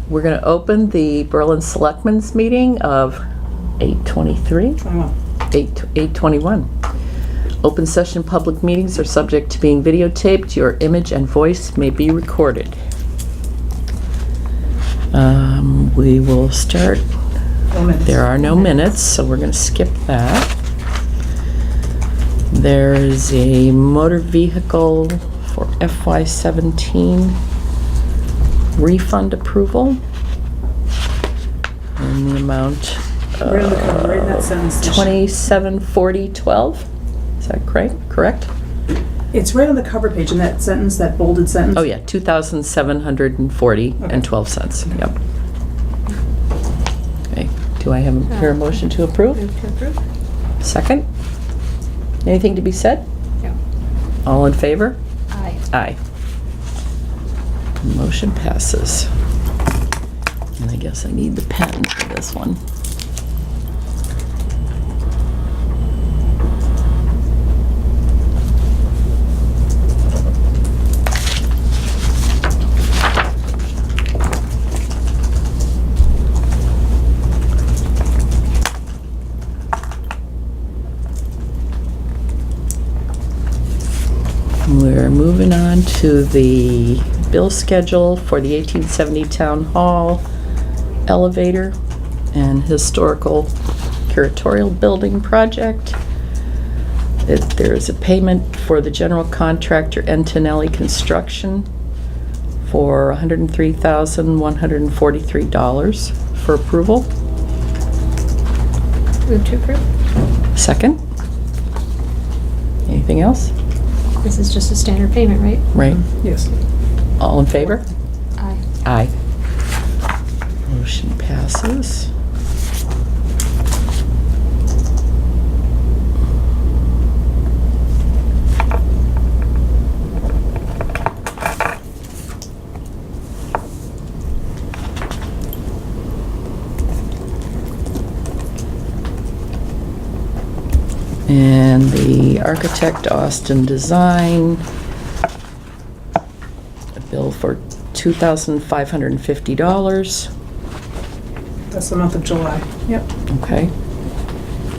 We're going to open the Berlin Selectmen's meeting of 8:23? 8:21. Open session public meetings are subject to being videotaped. Your image and voice may be recorded. We will start. There are no minutes, so we're going to skip that. There is a motor vehicle for FY17 refund approval in the amount Right on the cover, right in that sentence. $2740.12. Is that correct? It's right on the cover page in that sentence, that bolded sentence. Oh yeah, $2,740.12. Yep. Okay. Do I hear a motion to approve? Move to approve. Second? Anything to be said? No. All in favor? Aye. Aye. Motion passes. And I guess I need the pen for this one. We're moving on to the bill schedule for the 1870 Town Hall elevator and historical curatorial building project. There is a payment for the general contractor Antonelli Construction for $103,143 for approval. Move to approve. Second? Anything else? This is just a standard payment, right? Right. Yes. All in favor? Aye. Aye. Motion passes. And the architect Austin Design, a bill for $2,550. That's the month of July. Yep. Okay.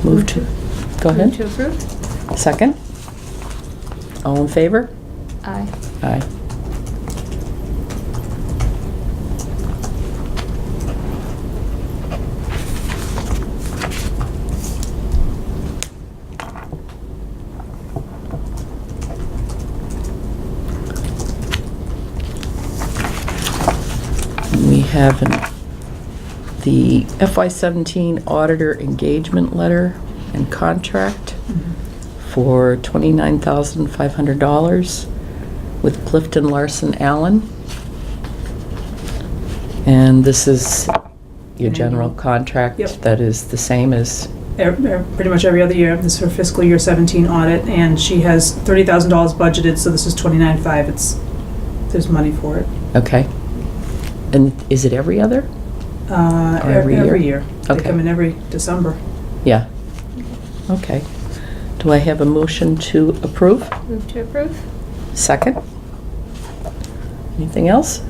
Move to, go Move ahead. to approve. Second? All in favor? Aye. Aye. We have the FY17 auditor engagement letter and contract for $29,500 with Clifton Larson Allen. And this is your general contract Yep. that is the same as, Pretty much every other year. This is her fiscal year 17 audit, and she has $30,000 budgeted, so this is $29,500. There's money for it. okay. And is it every other? Every year? Every year. They Okay. come in every December. Yeah. Okay. Do I have a motion to approve? Move to approve. Second? Anything else?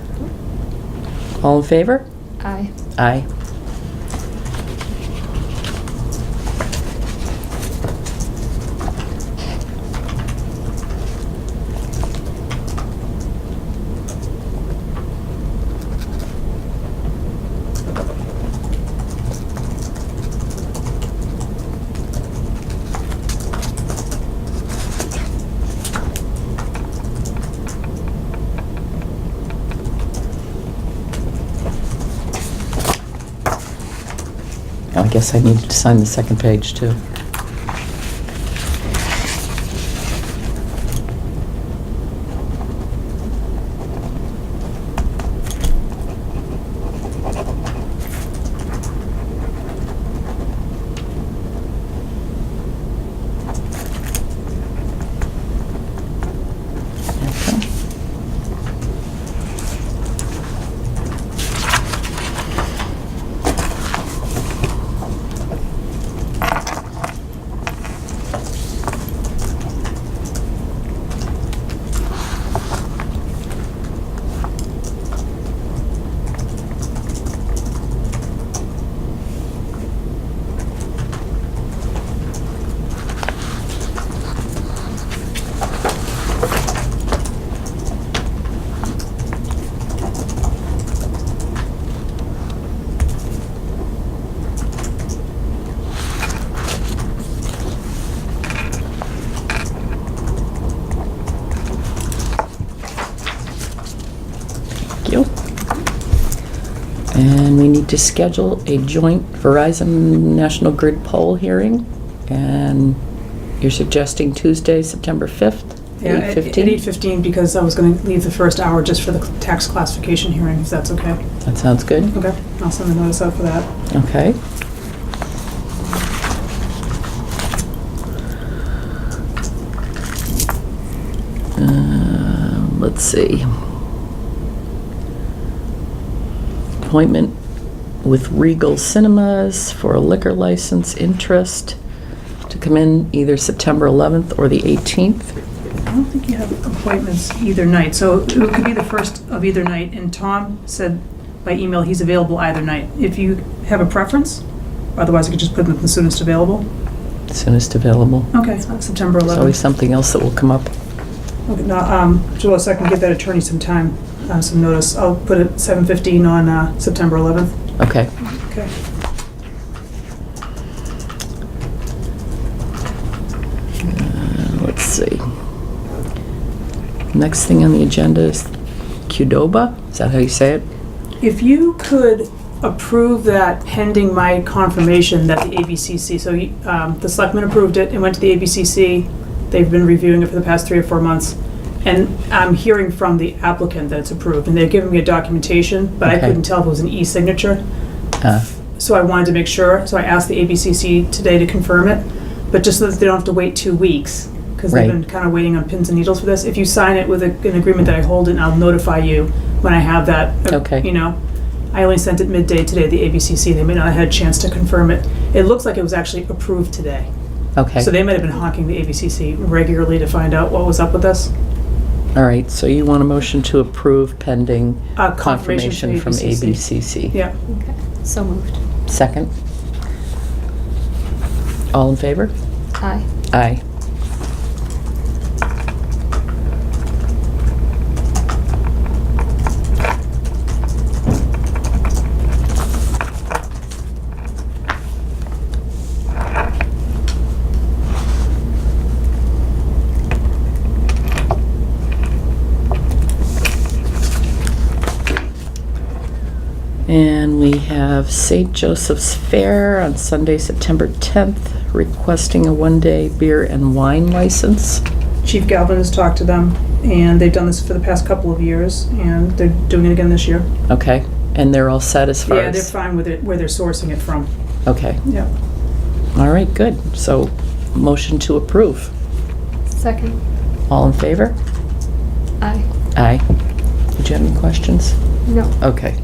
All in favor? Aye. Aye. I guess I need to sign the second page too. Thank you. And we need to schedule a joint Verizon National Grid poll hearing. And you're suggesting Tuesday, September 5th, Yeah, at 8:15? 8:15, because I was going to leave the first hour just for the tax classification hearing, if that's okay. That sounds good. Okay, I'll send a notice out for that. Okay. Let's see. Appointment with Regal Cinemas for a liquor license interest to come in either September 11th or the 18th. I don't think you have appointments either night, so it could be the first of either night, and Tom said by email he's available either night. If you have a preference, otherwise I could just put him the soonest available. Soonest available. Okay, September There's always 11th. something else that will come up. Okay, now, Joel, so I can give that attorney some time, some notice. I'll put it 7:15 on September 11th. Okay. Okay. Let's see. Next thing on the agenda is Qdoba. Is that how you say it? If you could approve that pending my confirmation that the ABCC, so the selectmen approved it, it went to the ABCC, they've been reviewing it for the past 3 or 4 months, and I'm hearing from the applicant that it's approved, and they're giving me a documentation, but I Okay. couldn't tell if it was an e-signature, Uh, so I wanted to make sure, so I asked the ABCC today to confirm it, but just so that they don't have to wait 2 weeks, because they've Right. been kind of waiting on pins and needles for this. If you sign it with an agreement that I hold it, and I'll notify you when I have that, Okay. you know. I only sent it midday today to the ABCC. They may not have had a chance to confirm it. It looks like it was actually approved today. Okay. So they might have been hawking the ABCC regularly to find out what was up with this. All right, so you want a motion to approve pending Confirmation confirmation from ABCC? Yeah. Okay, so moved. Second? All in favor? Aye. Aye. And we have St. Joseph's Fair on Sunday, September 10th, requesting a one-day beer and wine license. Chief Galvin has talked to them, and they've done this for the past couple of years, and they're doing it again this year. Okay, and they're all set as far Yeah, they're as... fine with it, where they're sourcing it from. Okay, Yeah. all right, good. So, motion to approve. Second. All in favor? Aye. Aye. Did you have any questions? No. Okay.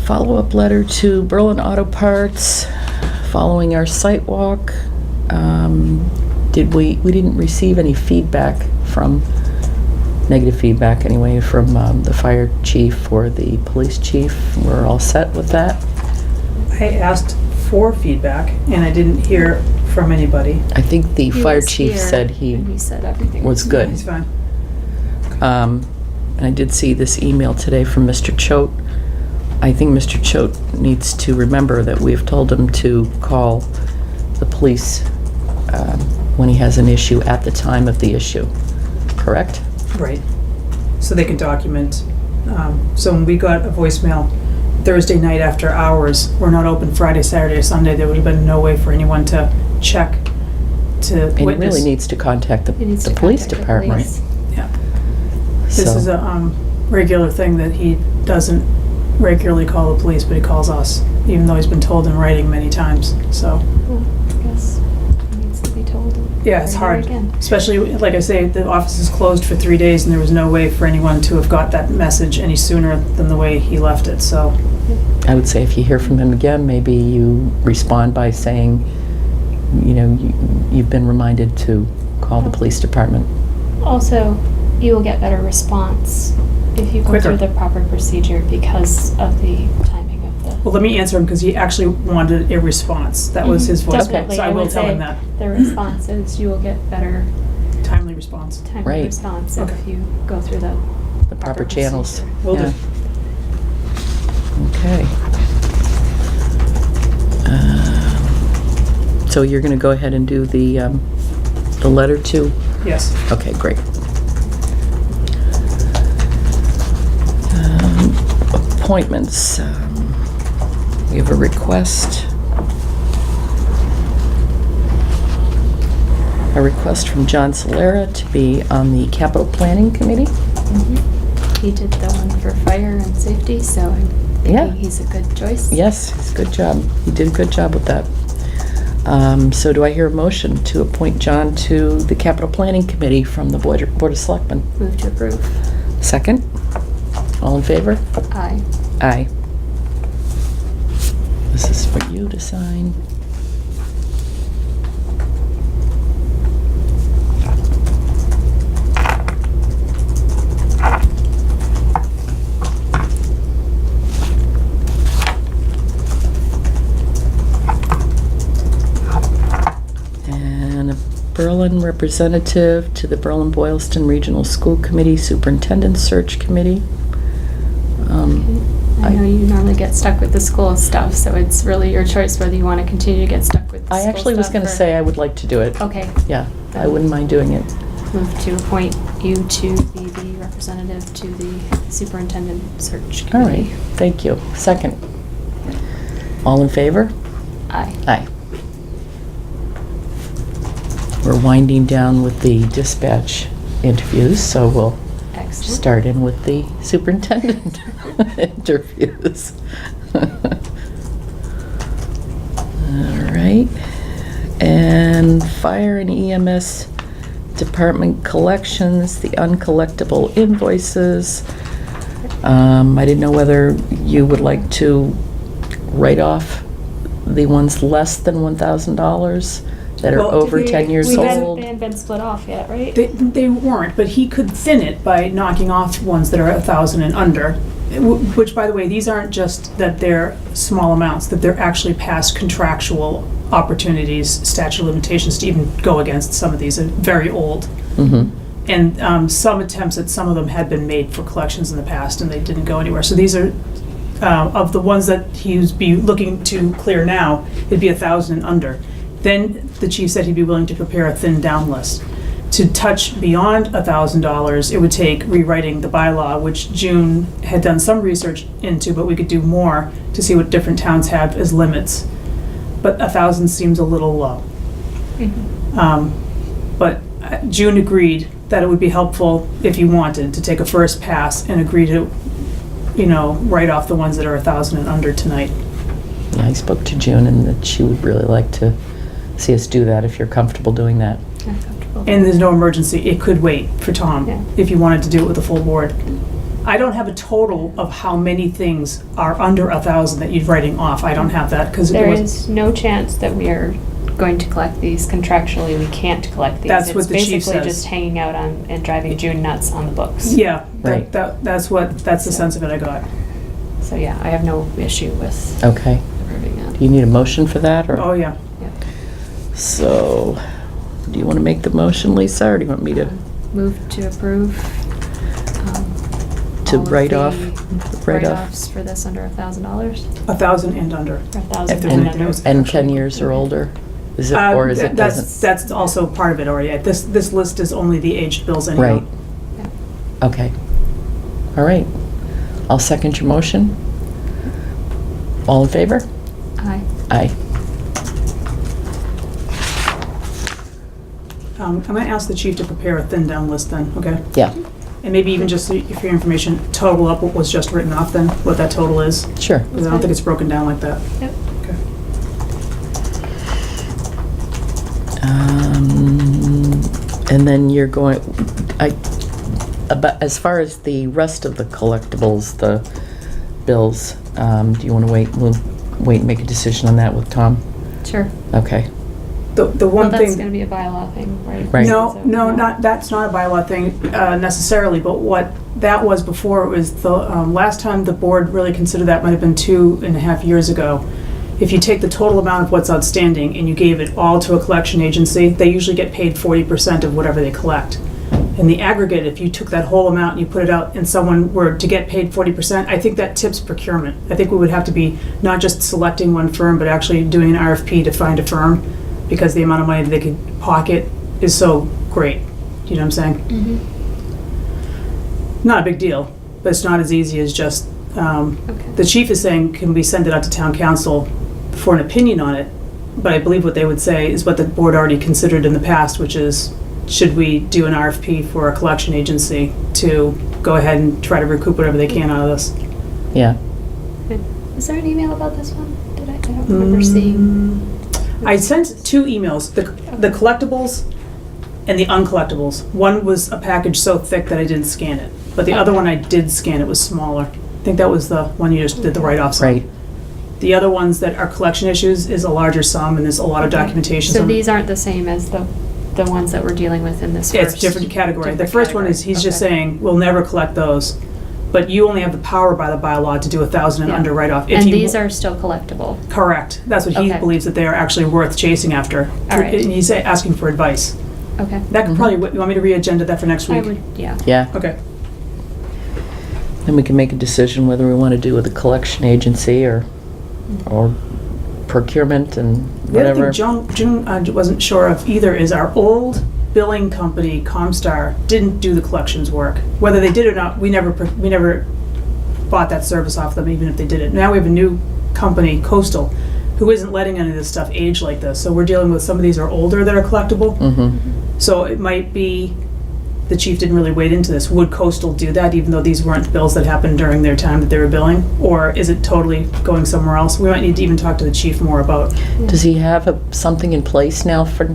Follow-up letter to Berlin Auto Parts following our site walk. We didn't receive any feedback from, negative feedback anyway, from the fire chief or the police chief. We're all set with that. I asked for feedback, and I didn't hear from anybody. I think the He fire was chief here, said and he he said everything was good. He's fine. And I did see this email today from Mr. Choate. I think Mr. Choate needs to remember that we have told him to call the police when he has an issue at the time of the issue, correct? Right. So they can document. So when we got a voicemail Thursday night after hours, we're not open Friday, Saturday, or Sunday, there would have been no way for anyone to check, to And he witness. really needs to contact He needs the to police contact the department. police. Yeah. This So- is a regular thing that he doesn't regularly call the police, but he calls us, even though he's been told in writing many times, so. Well, I guess he needs to be told. Yeah, it's right hard, again. especially, like I say, the office is closed for 3 days, and there was no way for anyone to have got that message any sooner than the way he left it, so. I would say if you hear from him again, maybe you respond by saying, you've been reminded to call the police department. Also, you will get better response if you go Quicker. through the proper procedure because of the timing of the. Well, let me answer him because he actually wanted a response. That was his voice. Definitely, So I will would tell say him that. the response is you will get better Timely response. timely Right. response Okay. if you go through the Proper channels. procedure. Will do. Yeah. Okay. So you're going to go ahead and do the letter too? Yes. Okay, great. Appointments. We have a request. A request from John Solera to be on the Capital Planning Committee. He did the one for fire and safety, so I'm Yeah. thinking he's a good choice. Yes, it's a good job. He did a good job with that. So do I hear a motion to appoint John to the Capital Planning Committee from the Board of Selectmen? Move to approve. Second? All in favor? Aye. Aye. This is for you to sign. And a Berlin representative to the Berlin-Boylston Regional School Committee Superintendent Search Committee. I know you normally get stuck with the school stuff, so it's really your choice whether you want to continue to get stuck with the I school actually was stuff going to or- say I would like to do it. Okay. Yeah, I wouldn't mind doing it. Move to appoint you to be the representative to the superintendent search All right, committee. thank you. Second. All in favor? Aye. Aye. We're winding down with the dispatch interviews, so we'll Excellent. start in with the superintendent interviews. All right. And fire and EMS department collections, the uncollectible invoices. I didn't know whether you would like to write off the ones less than $1,000 that are Well, over 10 years They old. haven't been split off yet, right? They weren't, but he could thin it by knocking off ones that are 1,000 and under. Which, by the way, these aren't just that they're small amounts, that they're actually past contractual opportunities, statute of limitations to even go against some of these, are very old. Mhm. And some attempts at some of them had been made for collections in the past and they didn't go anywhere. So these are, of the ones that he'd be looking to clear now, it'd be 1,000 and under. Then the chief said he'd be willing to prepare a thin down list. To touch beyond $1,000, it would take rewriting the bylaw, which June had done some research into, but we could do more to see what different towns have as limits. But 1,000 seems a little low. Mhm. But June agreed that it would be helpful if you wanted to take a first pass and agree to, write off the ones that are 1,000 and under tonight. Yeah, I spoke to June and that she would really like to see us do that if you're comfortable doing that. I'm comfortable. And there's no emergency, it could wait for Tom Yeah. if you wanted to do it with the full board. I don't have a total of how many things are under 1,000 that you're writing off. I don't have that because There is no chance that we are going to collect these contractually. We can't collect these. That's what the chief It's basically says. just hanging out on and driving June nuts on the books. Yeah, Right. that's the sense of it I got. So yeah, I have no issue with Okay. approving that. Do you need a motion for that, or? Oh, yeah. Yeah. So, do you want to make the motion, Lisa, or do you want me to Move to approve. To all of write the off- write off. Write-offs for this under $1,000. 1,000 and under. Or If 1,000 there's and anything under. that was And actually- 10 years or older? Is it, or is it doesn't? That's also part of it already. This list is only the aged bills anyhow. Right, Yeah. okay. All right. I'll second your motion. All in favor? Aye. Aye. I'm gonna ask the chief to prepare a thin down list then, okay? Yeah, And maybe even just for your information, total up what was just written off then, what that total is. sure. Because I don't think it's broken down like that. Yep. Okay. And then you're going, about, as far as the rest of the collectibles, the bills, do you want to wait? We'll wait and make a decision on that with Tom? Sure. Okay. The Well, one that's thing. gonna be a bylaw thing, right? Right. No, So, not, that's not a bylaw thing necessarily, but what that was before was the last time the board really considered that might have been 2.5 years ago. If you take the total amount of what's outstanding and you gave it all to a collection agency, they usually get paid 40% of whatever they collect. In the aggregate, if you took that whole amount and you put it out and someone were to get paid 40%, I think that tips procurement. I think we would have to be not just selecting one firm, but actually doing an RFP to find a firm, because the amount of money that they could pocket is so great. Do you know what I'm saying? Mhm. Not a big deal, but it's not as easy as just, Okay. the chief is saying, can we send it out to town council for an opinion on it? But I believe what they would say is what the board already considered in the past, which is, should we do an RFP for a collection agency to go ahead and try to recoup whatever they can out of this? Yeah. Is there an email about this one? I don't remember seeing. I sent 2 emails, the collectibles and the uncollectibles. One was a package so thick that I didn't scan it, but the other one I did scan, it was smaller. I think that was the one you just did the write-offs on. Right. The other ones that are collection issues is a larger sum, and there's a lot of documentation. So Some- these aren't the same as the ones that we're dealing with in this Yeah, first? it's a different category. The different first one is, category. he's just Okay. saying, we'll never collect those, but you only have the power by the bylaw to do 1,000 and Yeah. under write-off. If And you- these are still collectible? Correct. That's what he Okay. believes, that they are actually worth chasing after. All right. And he's asking for advice. Okay. That could Mhm. probably, you want me to re-agenda that for next I week? would, yeah. Yeah. Okay. Then we can make a decision whether we want to do with a collection agency or procurement and The other whatever. thing June wasn't sure of either is our old billing company, Comstar, didn't do the collections work. Whether they did or not, we never bought that service off them, even if they did it. Now we have a new company, Coastal, who isn't letting any of this stuff age like this. So we're dealing with, some of these are older that are collectible. Mm-hmm. So it might be, the chief didn't really wade into this. Would Coastal do that, even though these weren't bills that happened during their time that they were billing? Or is it totally going somewhere else? We might need to even talk to the chief more about, Does he have something in place now for,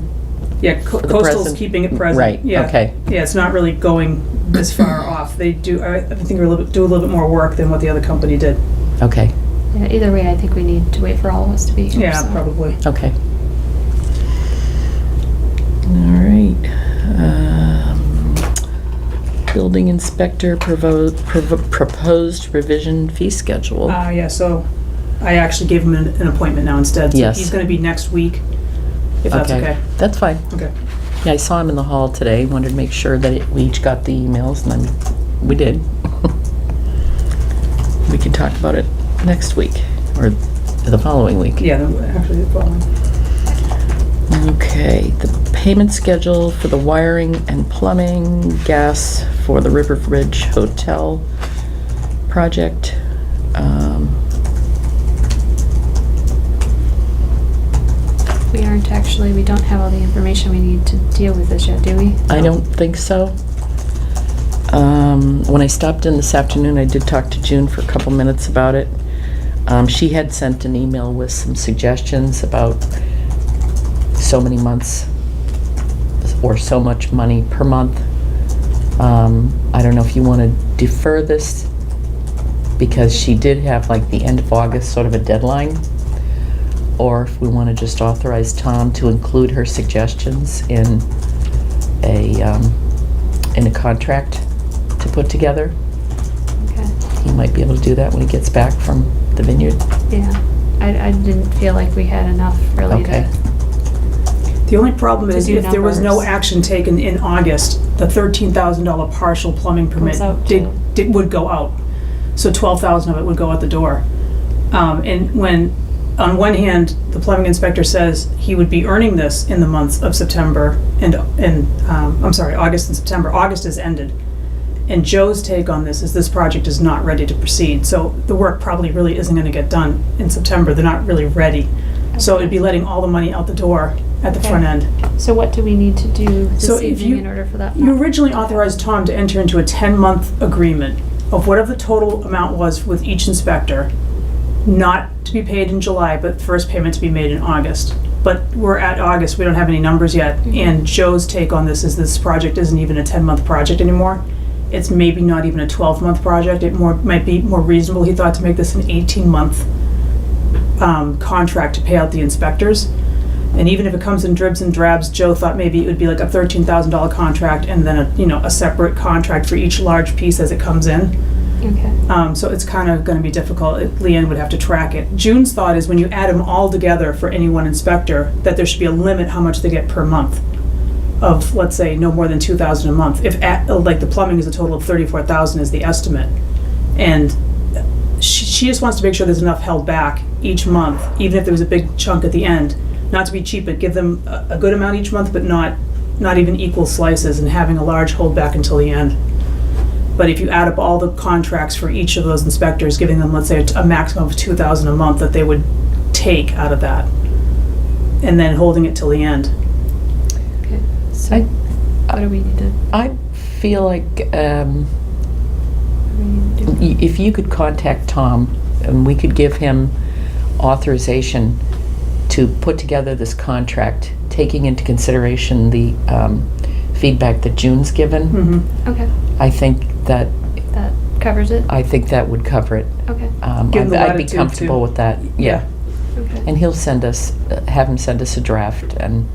yeah, the Coastal's present? keeping it present. Right, Yeah. okay. Yeah, it's not really going this far off. They do, I think they do a little bit more work than what the other company did. okay, Yeah, either way, I think we need to wait for all of us to be here. Yeah, so. probably. okay. All right. Building inspector proposed revision fee schedule. Yeah, so I actually gave him an appointment now instead. So Yes. he's gonna be next week, if that's okay. That's fine. Okay. Yeah, I saw him in the hall today, wanted to make sure that we each got the emails, and then we did. We can talk about it next week, or the following week. Yeah, actually, the following. Okay, the payment schedule for the wiring and plumbing, gas for the River Ridge Hotel project. We don't have all the information we need to deal with this yet, do we? I don't think so. When I stopped in this afternoon, I did talk to June for a couple minutes about it. She had sent an email with some suggestions about so many months or so much money per month. I don't know if you want to defer this, because she did have like the end of August sort of a deadline, or if we want to just authorize Tom to include her suggestions in a contract to put together. Okay. He might be able to do that when he gets back from the vineyard. Yeah. I didn't feel like we had enough really Okay. The only problem is do if there was no numbers. action taken in August, the $13,000 partial plumbing permit Goes out would go out. So 12,000 of it would go out the door. And when, on one hand, the plumbing inspector says he would be earning this in the months of September August and September. August is ended. And Joe's take on this is this project is not ready to proceed. So the work probably really isn't gonna get done in September. They're not really ready. So it'd be letting all the money out the door at the Okay. front end. So what do we need to do So this if evening you- in order for that? You originally authorized Tom to enter into a 10-month agreement of whatever the total amount was with each inspector, not to be paid in July, but first payment to be made in August. But we're at August, we don't have any numbers yet, and Joe's take on this is this project isn't even a 10-month project anymore. It's maybe not even a 12-month project. It might be more reasonable, he thought, to make this an 18-month contract to pay out the inspectors. And even if it comes in dribs and drabs, Joe thought maybe it would be like a $13,000 contract and then a separate contract for each large piece as it comes in. Okay. So it's kind of going to be difficult. Leanne would have to track it. June's thought is when you add them all together for any one inspector, that there should be a limit how much they get per month of, let's say, no more than $2,000 a month. If like the plumbing is a total of $34,000 is the estimate. And she just wants to make sure there's enough held back each month, even if there was a big chunk at the end. Not to be cheap, but give them a good amount each month, but not even equal slices, and having a large holdback until the end. But if you add up all the contracts for each of those inspectors, giving them, let's say, a maximum of $2,000 a month that they would take out of that, and then holding it till the end. Okay. So what do we need to? I feel like What do we need to do? if you could contact Tom, and we could give him authorization to put together this contract, taking into consideration the feedback that June's given. Mm-hmm. Okay. I think that Covers it. that would cover it. Okay. Give him the I'd be latitude, comfortable too. with that. Yeah. Okay. And he'll have him send us a draft, and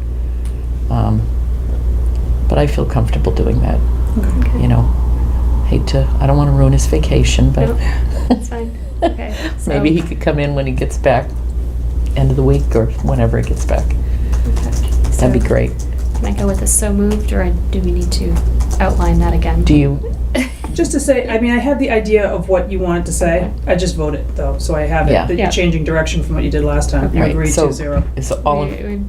but I feel comfortable doing that. Okay. You know, I don't want to ruin his vacation, but Nope, that's fine. Okay. So, maybe he could come in when he gets back, end of the week or whenever he gets back. Okay. That'd be So, great. Can I go with a so moved, or do we need to outline that again? Do you? Just to say, I mean, I have the idea of what you wanted to say. I just vote it, though, so I have it. Yeah. That Yeah. you're changing direction from what you did last time. You Right, agreed so 2-0 It's all of, We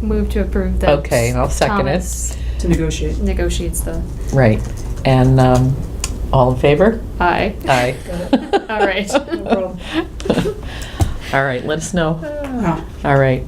move to approve that. Okay, I'll second it. Thomas to negotiate. negotiates the. right. And all in favor? Aye. Aye. All right. No problem. All right, let us know. Oh, All right.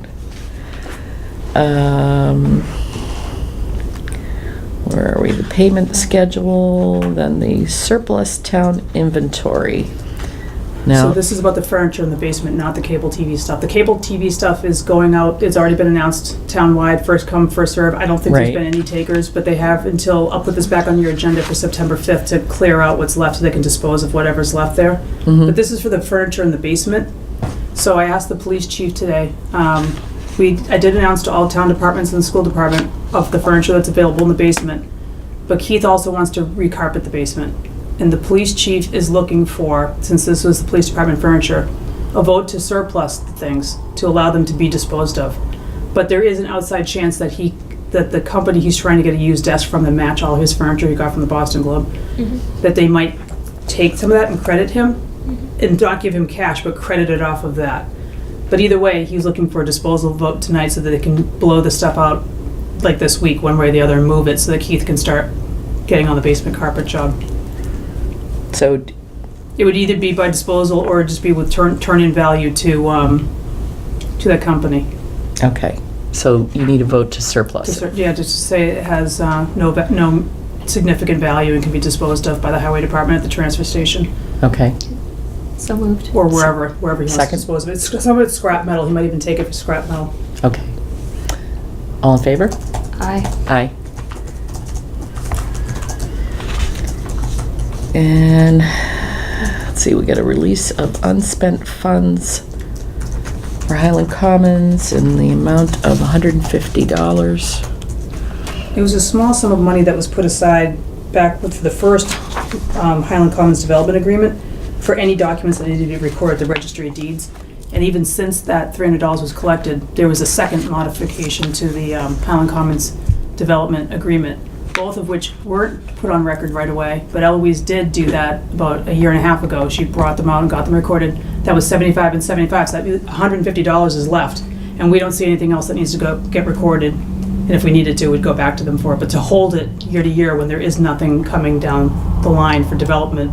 Where are we? The payment schedule, then the surplus town inventory. So Now, this is about the furniture in the basement, not the cable TV stuff. The cable TV stuff is going out, it's already been announced townwide, first come, first serve. I don't think there's Right. been any takers, but they have until, I'll put this back on your agenda for September 5th to clear out what's left so they can dispose of whatever's left there. Mhm. But this is for the furniture in the basement. So I asked the police chief today, I did announce to all town departments and the school department of the furniture that's available in the basement. But Keith also wants to recarpet the basement. And the police chief is looking for, since this was the police department furniture, a vote to surplus the things, to allow them to be disposed of. But there is an outside chance that the company he's trying to get a used desk from to match all his furniture he got from the Boston Globe, that they might take some of that and credit him, and not give him cash, but credit it off of that. But either way, he's looking for a disposal vote tonight so that they can blow the stuff out like this week, one way or the other, and move it so that Keith can start getting on the basement carpet job. so, It would either be by disposal or just be with turn-in value to that company. okay, so you need a vote to surplus it. Yeah, just to say it has no significant value and can be disposed of by the highway department at the transfer station, Okay, So moved. or wherever he wants to Second. dispose of it. Some of it's scrap metal, he might even take it for scrap metal. okay. All in favor? Aye. Aye. And, let's see, we got a release of unspent funds for Highland Commons in the amount of $150. It was a small sum of money that was put aside back with the first Highland Commons Development Agreement for any documents that needed to be recorded at the Registry of Deeds. And even since that $300 was collected, there was a second modification to the Highland Commons Development Agreement, both of which weren't put on record right away, but Eloise did do that about a year and a half ago. She brought them out and got them recorded. That was 75 and 75, so that $150 is left. And we don't see anything else that needs to get recorded. And if we needed to, we'd go back to them for it. But to hold it year to year when there is nothing coming down the line for development,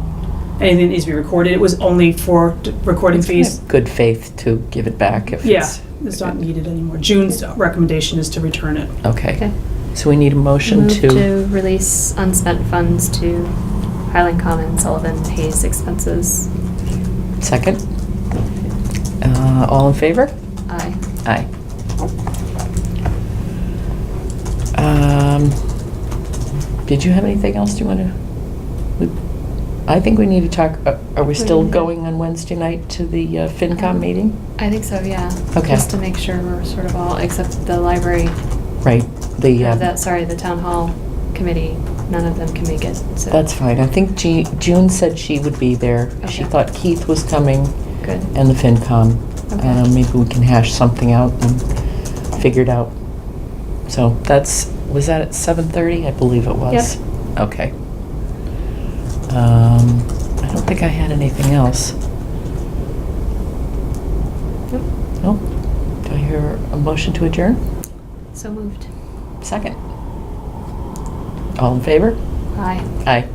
anything that needs to be recorded, it was only for recording fees. Good faith to give it back if Yeah, it's... it's not needed anymore. June's recommendation is to return it. Okay. Okay. So we need a motion Move to... to release unspent funds to Highland Common, Sullivan, Hayes expenses. Second? All in favor? Aye. Aye. Did you have anything else you want to... I think we need to talk, are we still do? going on Wednesday night to the FinCom meeting? I think so, yeah. Okay. Just to make sure we're sort of all, except the library, Right, the town hall committee, none of them can make it, so. that's fine. I think June said she would be there. She Okay. thought Keith was coming Good. and the FinCom. Okay. Maybe we can hash something out and figure it out. So was that at 7:30? I believe it was. Yep. Okay. I don't think I had anything else. Nope. Nope. Do I hear a motion to adjourn? So moved. Second. All in favor? Aye. Aye.